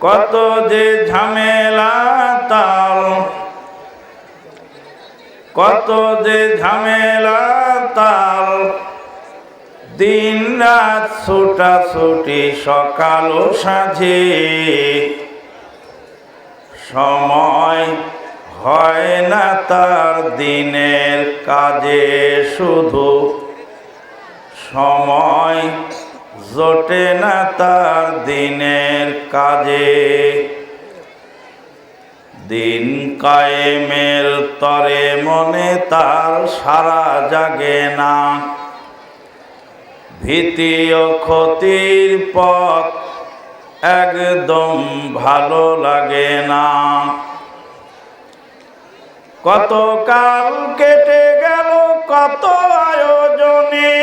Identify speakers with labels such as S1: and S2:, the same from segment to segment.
S1: কত যে ঝামেলা তার, কত যে ঝামেলা তার, দিন রাত ছুটাছুটি সকাল ও সাঁঝে, সময় হয় না তার দিনের কাজে, শুধু সময় জোটে না তার দিনের কাজে। দিন কায়েমের তরে মনে তার সারা জাগে না, ভীতি ও ক্ষতির পথ একদম ভালো লাগে না। কত কাল কেটে গেল কত আয়োজনে,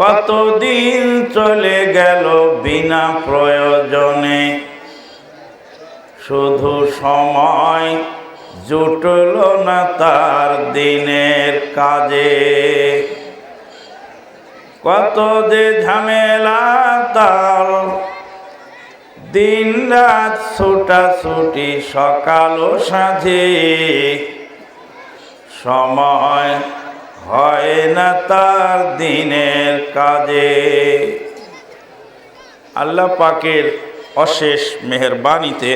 S1: কত দিন চলে গেল বিনা প্রয়োজনে, শুধু সময় জুটল না তার দিনের কাজে। কত যে ঝামেলা তার, দিন রাত ছুটাছুটি সকাল ও সাঁঝে, সময় হয় না তার দিনের কাজে। আল্লাহ পাকের অশেষ মেহেরবানিতে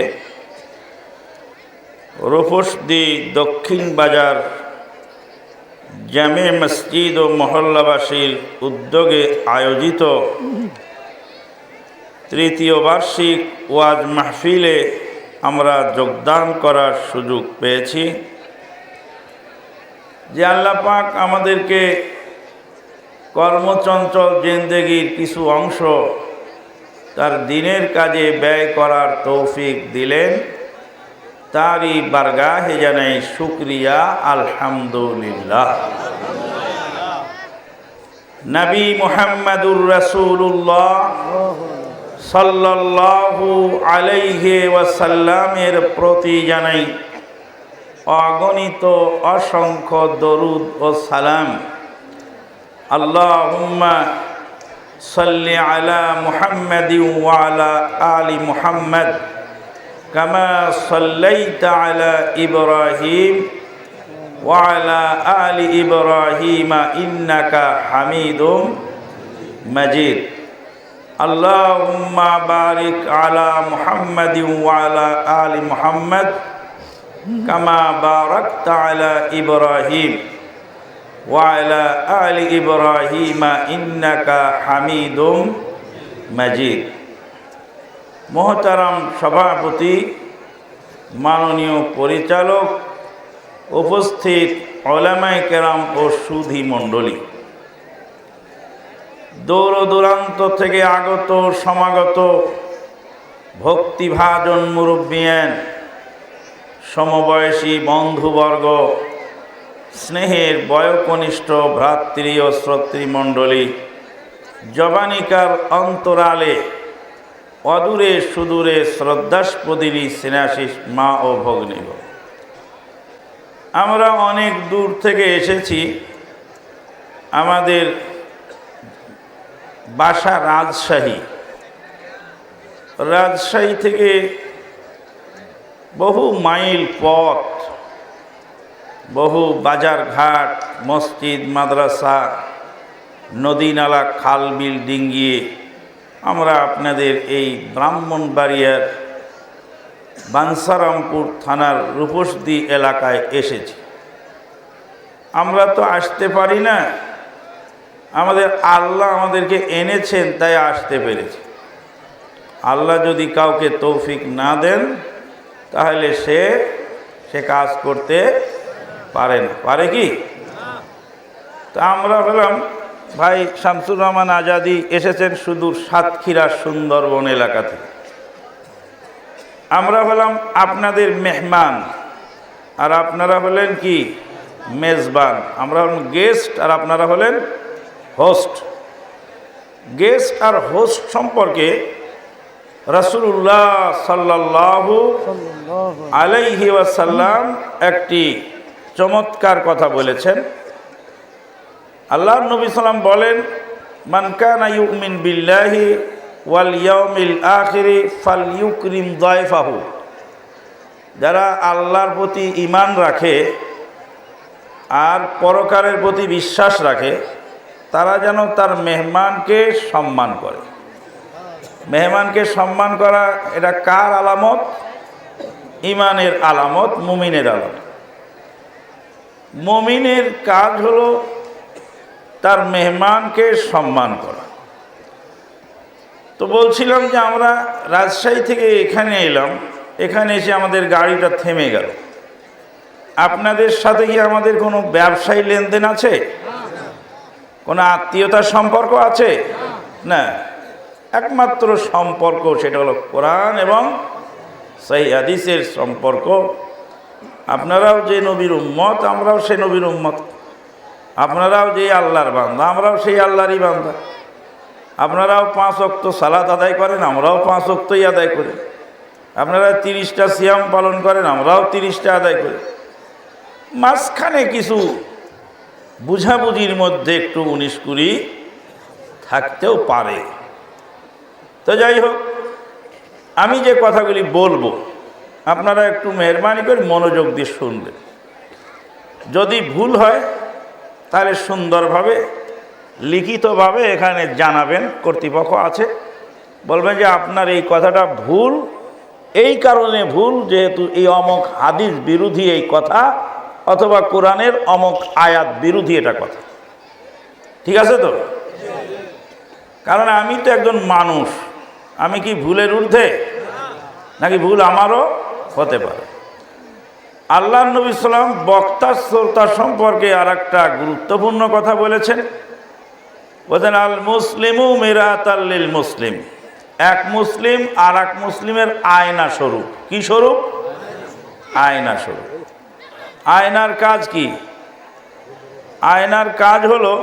S1: রূপসী দক্ষিণ বাজার জামে মসজিদ ও মহল্লাবাসীর উদ্যোগে আয়োজিত তৃতীয় বার্ষিক ওয়াজ মাহফিলে আমরা যোগদান করার সুযোগ পেয়েছি। যে আল্লাহ পাক আমাদেরকে কর্মচঞ্চল জিন্দেগির কিছু অংশ তার দিনের কাজে ব্যয় করার তৌফিক দিলেন, তারই বারগাহে জানাই শুকরিয়া আলহামদুলিল্লাহ। নবী মুহাম্মদুর রাসূলুল্লাহ সাল্লাল্লাহু আলাইহি ওয়াসাল্লামের প্রতি জানাই অগণিত অসংখ্য দরুদ ও সালাম। আল্লাহুম্মা সাল্লি আলা মুহাম্মাদিন ওয়া আলা আলি মুহাম্মাদ কামা সাল্লাইতা আলা ইব্রাহিম ওয়া আলা আলি ইব্রাহিম ইন্নাকা হামিদুম মাজিদ। আল্লাহুম্মা বারিক আলা মুহাম্মাদিন ওয়া আলা আলি মুহাম্মাদ কামা বারাকতা আলা ইব্রাহিম ওয়া আলা আলি ইব্রাহিম ইন্নাকা হামিদুম মাজিদ। মোহতারাম সভাপতি, মাননীয় পরিচালক, উপস্থিত উলামায়ে কেরাম ও সুধী মণ্ডলী, দূর দূরান্ত থেকে আগত সমাগত ভক্তিভাজন মুরব্বিয়ান, সমবয়সী বন্ধুবর্গ, স্নেহের বয়োকনিষ্ঠ ভ্রাতৃ ও শ্রোতৃমণ্ডলী, জবানিকার অন্তরালে অদূরে সুদূরে শ্রদ্ধাস্পদিনী স্নেহাশিস মা ও ভগ্নীগণ, আমরা অনেক দূর থেকে এসেছি। আমাদের বাসা রাজশাহী। রাজশাহী থেকে বহু মাইল পথ, বহু বাজার ঘাট, মসজিদ, মাদ্রাসা, নদী নালা, খাল বিল ডিঙ্গিয়ে আমরা আপনাদের এই ব্রাহ্মণবাড়িয়ার বাঞ্ছারামপুর থানার রূপসী এলাকায় এসেছি। আমরা তো আসতে পারি না, আমাদের আল্লাহ আমাদেরকে এনেছেন তাই আসতে পেরেছি। আল্লাহ যদি কাউকে তৌফিক না দেন তাহলে সে কাজ করতে পারে না, পারে কি? তা আমরা হলাম ভাই শামসুর রহমান আজাদি এসেছেন সুদূর সাতক্ষীরা সুন্দরবন এলাকা থেকে। আমরা হলাম আপনাদের মেহমান আর আপনারা হলেন কি মেজবান। আমরা হলাম গেস্ট আর আপনারা হলেন হোস্ট। গেস্ট আর হোস্ট সম্পর্কে রাসূলুল্লাহ সাল্লাল্লাহু আলাইহি ওয়াসাল্লাম একটি চমৎকার কথা বলেছেন। আল্লাহর নবী সাল্লাম বলেন, মান কানা ইউমিন বিল্লাহি ওয়াল ইয়াউমিল আখিরি ফালইউকরিম দায়ফাহু, যারা আল্লাহর প্রতি ঈমান রাখে আর পরকালের প্রতি বিশ্বাস রাখে তারা যেন তার মেহমানকে সম্মান করে। মেহমানকে সম্মান করা এটা কার আলামত? ঈমানের আলামত, মুমিনের আলামত। মুমিনের কাজ হলো তার মেহমানকে সম্মান করা। তো বলছিলাম যে আমরা রাজশাহী থেকে এখানে এলাম, এখানে এসে আমাদের গাড়িটা থেমে গেল। আপনাদের সাথে কি আমাদের কোনো ব্যবসায়ী লেনদেন আছে? কোনো আত্মীয়তার সম্পর্ক আছে? না, একমাত্র সম্পর্ক সেটা হলো কোরআন এবং সহিহ হাদিসের সম্পর্ক। আপনারাও যে নবীর উম্মত, আমরাও সেই নবীর উম্মত। আপনারাও যে আল্লাহর বান্দা, আমরাও সেই আল্লাহরই বান্দা। আপনারাও 5 ওয়াক্ত সালাত আদায় করেন, আমরাও 5 ওয়াক্তই আদায় করি। আপনারা 30টা সিয়াম পালন করেন, আমরাও 30টা আদায় করি। মাঝখানে কিছু বুঝাবুঝির মধ্যে একটু 19-20 থাকতেও পারে। তো যাই হোক, আমি যে কথাগুলি বলবো আপনারা একটু মেহরবানি করে মনোযোগ দিয়ে শুনবেন। যদি ভুল হয় তাহলে সুন্দরভাবে লিখিতভাবে এখানে জানাবেন, কর্তৃপক্ষ আছে, বলবেন যে আপনার এই কথাটা ভুল, এই কারণে ভুল যেহেতু এই অমুক হাদিস বিরোধী এই কথা, অথবা কোরআনের অমুক আয়াত বিরোধী এটা কথা। ঠিক আছে তো? কারণ আমি তো একজন মানুষ, আমি কি ভুলের ঊর্ধ্বে? নাকি ভুল আমারও হতে পারে। আল্লাহ নবী সাল্লাম বক্তা শ্রোতা সম্পর্কে আর একটা গুরুত্বপূর্ণ কথা বলেছেন। বলেন আল মুসলিমু মিরাতাল লিল মুসলিম, এক মুসলিম আর এক মুসলিমের আয়না স্বরূপ। কি স্বরূপ? আয়না স্বরূপ। আয়নার কাজ কি? আয়নার কাজ হলো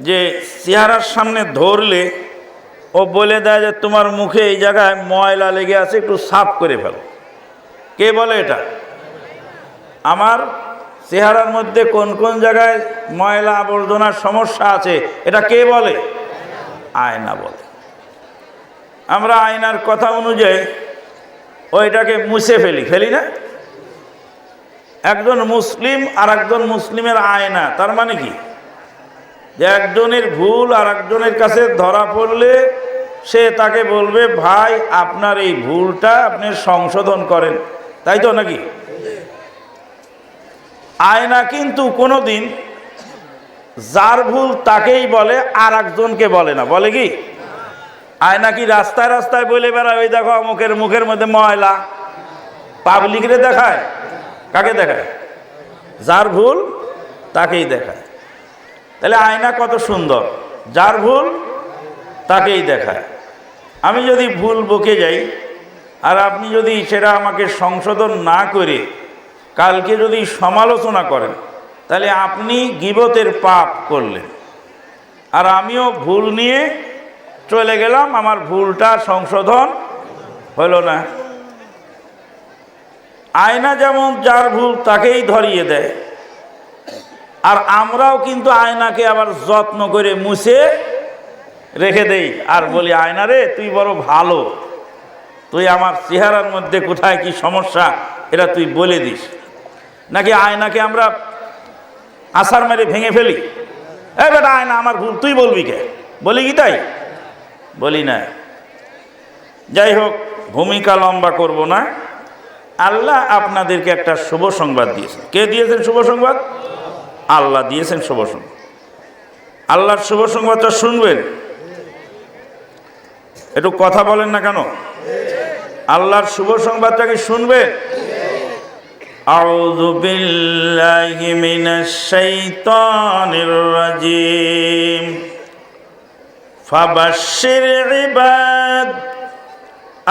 S1: যে চেহারার সামনে ধরলে ও বলে দেয় যে তোমার মুখে এই জায়গায় ময়লা লেগে আছে, একটু সাফ করে ফেলো। কে বলে এটা? আমার চেহারার মধ্যে কোন কোন জায়গায় ময়লা আবর্জনার সমস্যা আছে এটা কে বলে? আয়না বলে। আমরা আয়নার কথা অনুযায়ী ওইটাকে মুছে ফেলি না? একজন মুসলিম আর একজন মুসলিমের আয়না, তার মানে কি? যে একজনের ভুল আর একজনের কাছে ধরা পড়লে সে তাকে বলবে ভাই আপনার এই ভুলটা আপনি সংশোধন করেন, তাই তো নাকি? আয়না কিন্তু কোনোদিন যার ভুল তাকেই বলে, আর একজনকে বলে না। বলে কি? আয়না কি রাস্তায় রাস্তায় বলে বেড়ায় ওই দেখো মুখের মধ্যে ময়লা? পাবলিকরে দেখায়? কাকে দেখায়? যার ভুল তাকেই দেখায়। তাহলে আয়না কত সুন্দর, যার ভুল তাকেই দেখায়। আমি যদি ভুল বকে যাই আর আপনি যদি সেটা আমাকে সংশোধন না করে কালকে যদি সমালোচনা করেন, তাহলে আপনি গীবতের পাপ করলেন, আর আমিও ভুল নিয়ে চলে গেলাম, আমার ভুলটা সংশোধন হলো না। আয়না যেমন যার ভুল তাকেই ধরিয়ে দেয়, আর আমরাও কিন্তু আয়নাকে আবার যত্ন করে মুছে রেখে দেই আর বলি আয়না রে তুই বড় ভালো, তুই আমার চেহারার মধ্যে কোথায় কি সমস্যা এটা তুই বলে দিস। নাকি আয়নাকে আমরা আছাড় মেরে ভেঙে ফেলি, এই বেটা আয়না আমার ভুল তুই বলবি কে? বলি কি তাই? বলি না। যাই হোক, ভূমিকা লম্বা করব না। আল্লাহ আপনাদেরকে একটা শুভ সংবাদ দিয়েছেন। কে দিয়েছেন শুভ সংবাদ? আল্লাহ দিয়েছেন শুভ সংবাদ। আল্লাহর শুভ সংবাদটা শুনবেন। একটু কথা বলেন না কেন? আল্লাহর শুভ সংবাদটাকে শুনবেন। আউযু বিল্লাহি মিনাশ শাইতানির রাজিম। ফাবাশশির ইবাদ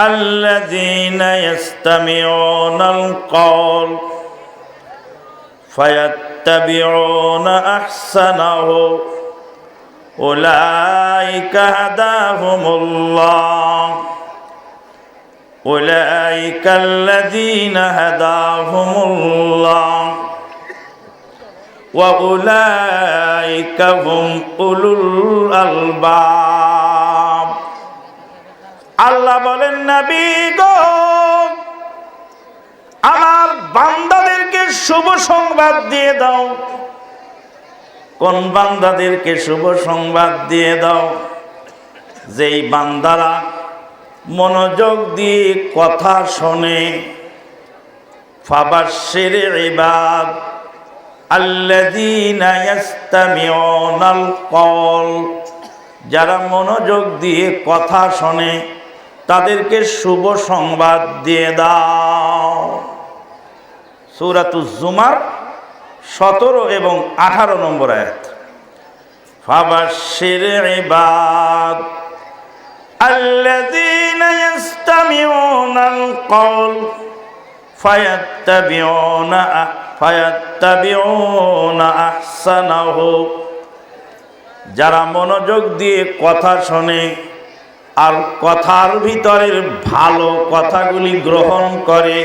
S1: আল্লাযীনা ইসতামিউনাল কওল ফায়াত্তাবিউনা আহসানাহু উলাইকা হাদাহুমুল্লাহ উলাইকাল্লাযীনা হাদাহুমুল্লাহ ওয়া উলাইকা হুম উলুল আলবাব। আল্লাহ বলেন, নবী গো, আমার বান্দাদেরকে শুভ সংবাদ দিয়ে দাও। কোন বান্দাদেরকে শুভ সংবাদ দিয়ে দাও? যেই বান্দারা মনোযোগ দিয়ে কথা শোনে। ফাবাশশির ইবাদ আল্লাযীনা ইয়াসতামিউনাল কওল, যারা মনোযোগ দিয়ে কথা শোনে তাদেরকে শুভ সংবাদ দিয়ে দাও। সূরাতুজ জুমার 17 এবং 18 নম্বর আয়াত। ফাবাশশির ইবাদ আল্লাযীনা ইয়াসতামিউনাল কওল ফায়াত্তাবিউনা আহসানাহু, যারা মনোযোগ দিয়ে কথা শোনে আর কথার ভিতরের ভালো কথাগুলি গ্রহণ করে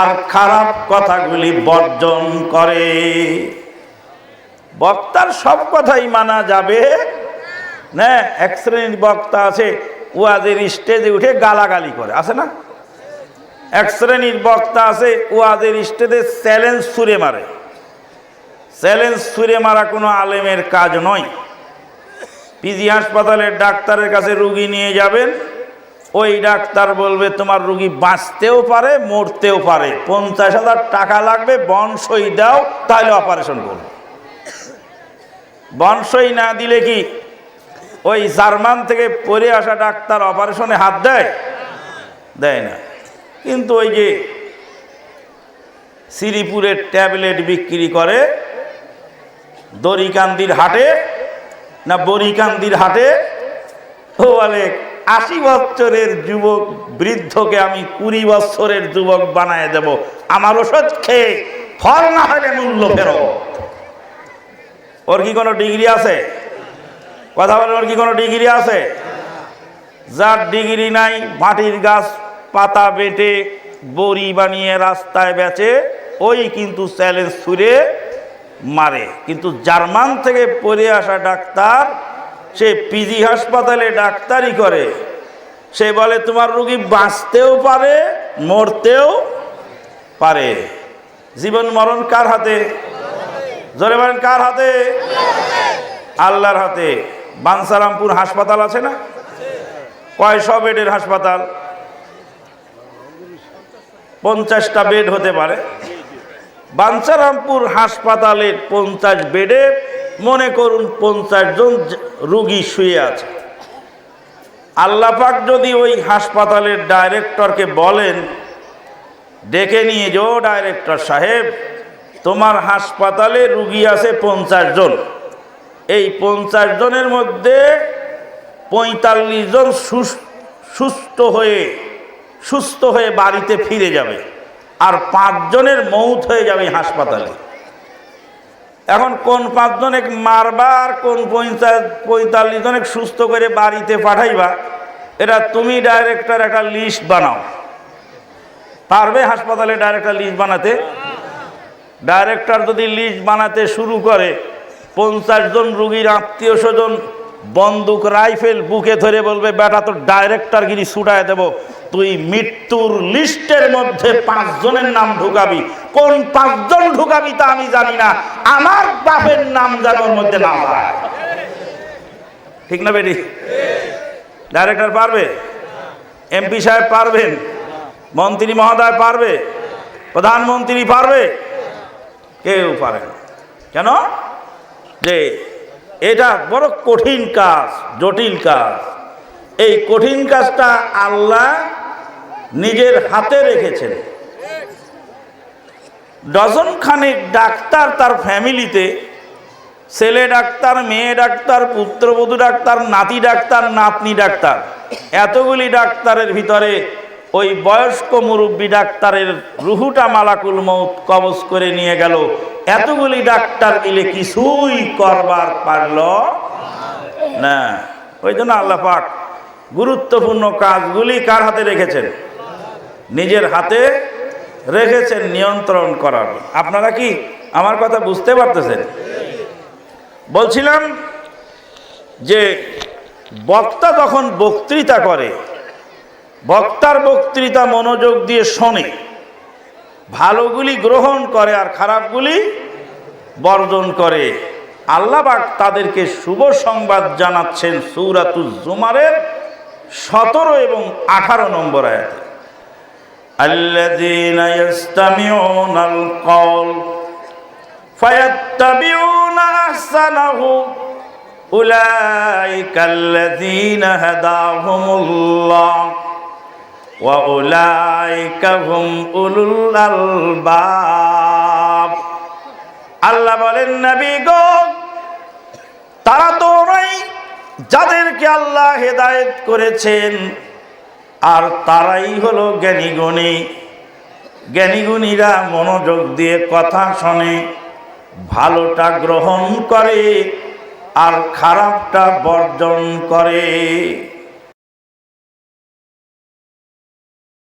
S1: আর খারাপ কথাগুলি বর্জন করে। বক্তার সব কথাই মানা যাবে না। এক শ্রেণীর বক্তা আছে, ওয়াজের স্টেজে উঠে গালাগালি করে, আছে না? এক শ্রেণীর বক্তা আছে, ওয়াজের স্টেজে চ্যালেঞ্জ ছুঁড়ে মারে। চ্যালেঞ্জ ছুঁড়ে মারা কোনো আলেমের কাজ নয়। পিজি হাসপাতালের ডাক্তারের কাছে রুগী নিয়ে যাবেন, ওই ডাক্তার বলবে তোমার রুগী বাঁচতেও পারে মরতেও পারে, 50,000 টাকা লাগবে, বনসই দাও, তাহলে অপারেশন করবে। বনসই না দিলে কি ওই জার্মান থেকে পড়ে আসা ডাক্তার অপারেশনে হাত দেয়? দেয় না। কিন্তু ওই যে শ্রীপুরের ট্যাবলেট বিক্রি করে দড়িকান্দির হাটে না বরিকান্দির হাটে, ও বলে 80 বছরের যুবক বৃদ্ধকে আমি 20 বছরের যুবক বানায় দেব, আমার ওষুধ খেয়ে ফল না হলে মূল্য ফেরত। ওর কি কোনো ডিগ্রি আছে? কথা বলেন, ওর কি কোনো ডিগ্রি আছে? যার ডিগ্রি নাই, মাটির গাছ পাতা বেটে বড়ি বানিয়ে রাস্তায় বেচে, ওই কিন্তু চ্যালেঞ্জ ছুঁড়ে মারে। কিন্তু জার্মান থেকে পড়ে আসা ডাক্তার, সে পিজি হাসপাতালে ডাক্তারি করে, সে বলে তোমার রোগী বাঁচতেও পারে মরতেও পারে। জীবন মরণ কার হাতে? জোরে বলেন, কার হাতে? আল্লাহর হাতে। বাঞ্ছারামপুর হাসপাতাল আছে না? কয়শো বেডের হাসপাতাল? 50টা বেড হতে পারে। বাঞ্ছারামপুর হাসপাতালের 50 বেডে মনে করুন 50 জন রোগী শুয়ে আছে। আল্লাহ পাক যদি ওই হাসপাতালের ডাইরেক্টরকে বলেন, ডেকে নিয়ে যাও ডাইরেক্টর সাহেব, তোমার হাসপাতালে রোগী আছে 50 জন, এই 50 জনের মধ্যে 45 জন সুস্থ হয়ে বাড়িতে ফিরে যাবে, আর 5 জনের মৌত হয়ে যাবে হাসপাতালে। এখন কোন 5 জনে মারবা আর কোন 45 জনে সুস্থ করে বাড়িতে পাঠাইবা, এটা তুমি ডাইরেক্টর একটা লিস্ট বানাও। পারবে হাসপাতালে ডাইরেক্টর লিস্ট বানাতে? ডাইরেক্টর যদি লিস্ট বানাতে শুরু করে, 50 জন রুগীর আত্মীয় স্বজন বন্দুক রাইফেল বুকে ধরে বলবে, বেটা তোর ডাইরেক্টরগিরি ছুটায় দেব, তুই মৃত্যুর লিস্টের মধ্যে 5 জনের নাম ঢুকাবি। কোন 5 জন ঢুকাবি তা আমি জানি না, আমার বাপের নাম যেন ওর মধ্যে না হয়। ঠিক না বেটি? ডাইরেক্টর পারবে? এমপি সাহেব পারবেন? মন্ত্রী মহোদয় পারবে? প্রধানমন্ত্রী পারবে? কেউ পারে না। কেন? যে এটা বড় কঠিন কাজ, জটিল কাজ। এই কঠিন কাজটা আল্লাহ নিজের হাতে রেখেছেন। ডজন খানেক ডাক্তার তার ফ্যামিলিতে, ছেলে ডাক্তার, মেয়ে ডাক্তার, পুত্রবধূ ডাক্তার, নাতি ডাক্তার, নাতনি ডাক্তার, এতগুলি ডাক্তারের ভিতরে ওই বয়স্ক মুরব্বী ডাক্তারের রুহুটা মালাকুল মউত কবজ করে নিয়ে গেল। এতগুলি ডাক্তার মিলে কিছুই করবার পারল না। ওই জন্য আল্লাহ পাক গুরুত্বপূর্ণ কাজগুলি কার হাতে রেখেছেন? নিজের হাতে রেখেছেন নিয়ন্ত্রণ করার। আপনারা কি আমার কথা বুঝতে পারতেছেন? বলছিলাম যে বক্তা যখন বক্তৃতা করে বক্তার বক্তৃতা মনোযোগ দিয়ে শোনে, ভালোগুলি গ্রহণ করে আর খারাপগুলি বর্জন করে। আল্লাহ পাক তাদেরকে শুভ সংবাদ জানাচ্ছেন সূরাতুজ জুমারের 17 এবং 18 নম্বর আয়াতে। আল্লাযীনা ইয়াসতামিউনাল কওল ফায়াত্তাবিউনা আহসানাহু উলাইকাল্লাযীনা হাদাহুমুল্লাহ ওয়া উলাইকা হুম উলুল আলবাব। আল্লাহ বলেন, নবী গো, তারা তো ওরাই যাদেরকে আল্লাহ হেদায়েত করেছেন, আর তারাই হলো জ্ঞানীগুণী। জ্ঞানীগুণীরা মনোযোগ দিয়ে কথা শোনে, ভালোটা গ্রহণ করে আর খারাপটা বর্জন করে।